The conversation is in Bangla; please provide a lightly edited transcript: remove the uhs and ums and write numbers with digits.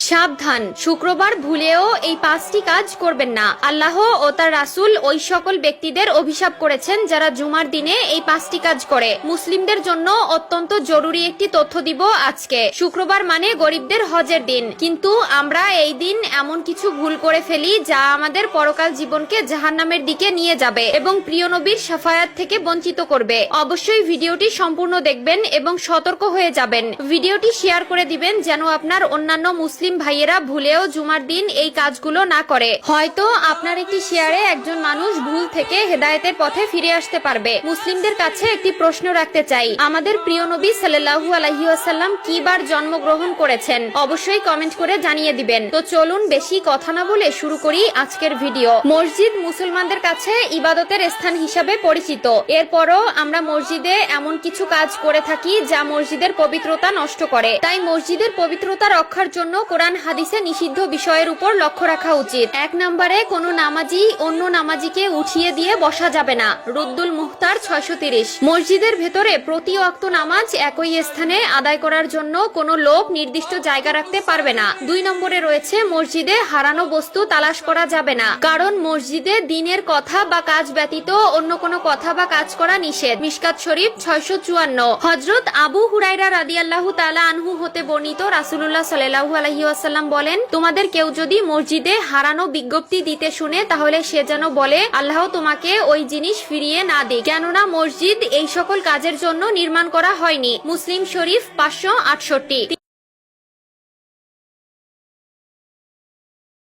সাবধান, শুক্রবার ভুলেও এই 5টি কাজ করবেন না। আল্লাহ ও তার রাসূল ওই সকল ব্যক্তিদের অভিশাপ করেছেন যারা জুমার দিনে এই 5টি কাজ করে। মুসলিমদের জন্য অত্যন্ত জরুরি একটি তথ্য দিব আজকে। শুক্রবার মানে গরিবদের হজের দিন, কিন্তু আমরা এই দিন এমন কিছু ভুল করে ফেলি যা আমাদের পরকাল জীবনকে জাহান্নামের দিকে নিয়ে যাবে এবং প্রিয় নবীর শাফায়াত থেকে বঞ্চিত করবে। অবশ্যই ভিডিওটি সম্পূর্ণ দেখবেন এবং সতর্ক হয়ে যাবেন। ভিডিওটি শেয়ার করে দিবেন যেন আপনার অন্যান্য মুসলিম ভাইয়েরা ভুলেও জুমার দিন এই কাজগুলো না করে। হয়তো আপনার একটি শেয়ারে একজন মানুষ ভুল থেকে হেদায়েতের পথে ফিরে আসতে পারবে। মুসলিমদের কাছে একটি প্রশ্ন রাখতে চাই, আমাদের প্রিয় নবী সাল্লাল্লাহু আলাইহি ওয়াসাল্লাম কি বার জন্মগ্রহণ করেছেন? অবশ্যই কমেন্ট করে জানিয়ে দিবেন। তো চলুন বেশি কথা না বলে শুরু করি আজকের ভিডিও। মসজিদ মুসলমানদের কাছে ইবাদতের স্থান হিসাবে পরিচিত। এরপরও আমরা মসজিদে এমন কিছু কাজ করে থাকি যা মসজিদের পবিত্রতা নষ্ট করে। তাই মসজিদের পবিত্রতা রক্ষার জন্য কোরআন হাদিসে নিষিদ্ধ বিষয়ের উপর লক্ষ্য রাখা উচিত। 1 নম্বরে কোনো নামাজি অন্য নামাজিকে উঠিয়ে দিয়ে বসা যাবে না। রুদ্দুল মুখতার 630। মসজিদের ভেতরে প্রতি ওয়াক্ত নামাজ একই স্থানে আদায় করার জন্য কোনো লোক নির্দিষ্ট জায়গা রাখতে পারবে না। 2 নম্বরে রয়েছে মসজিদে হারানো বস্তু তালাশ করা যাবে না, কারণ মসজিদে দ্বীনের কথা বা কাজ ব্যতীত অন্য কোনো কথা বা কাজ করা নিষেধ। মিশকাত শরীফ 654। হযরত আবু হুরায়রা রাদিয়াল্লাহু তাআলা আনহু হতে বর্ণিত, রাসূলুল্লাহ সাল্লাল্লাহু আলাইহি ওয়াসাল্লাম বলেন, তোমাদের কেউ যদি মসজিদে হারানো বিজ্ঞপ্তি দিতে শুনে তাহলে সে যেন বলে, আল্লাহ তোমাকে ওই জিনিস ফিরিয়ে না দিক, কেননা মসজিদ এই সকল কাজের জন্য নির্মাণ করা হয়নি। মুসলিম শরীফ 568।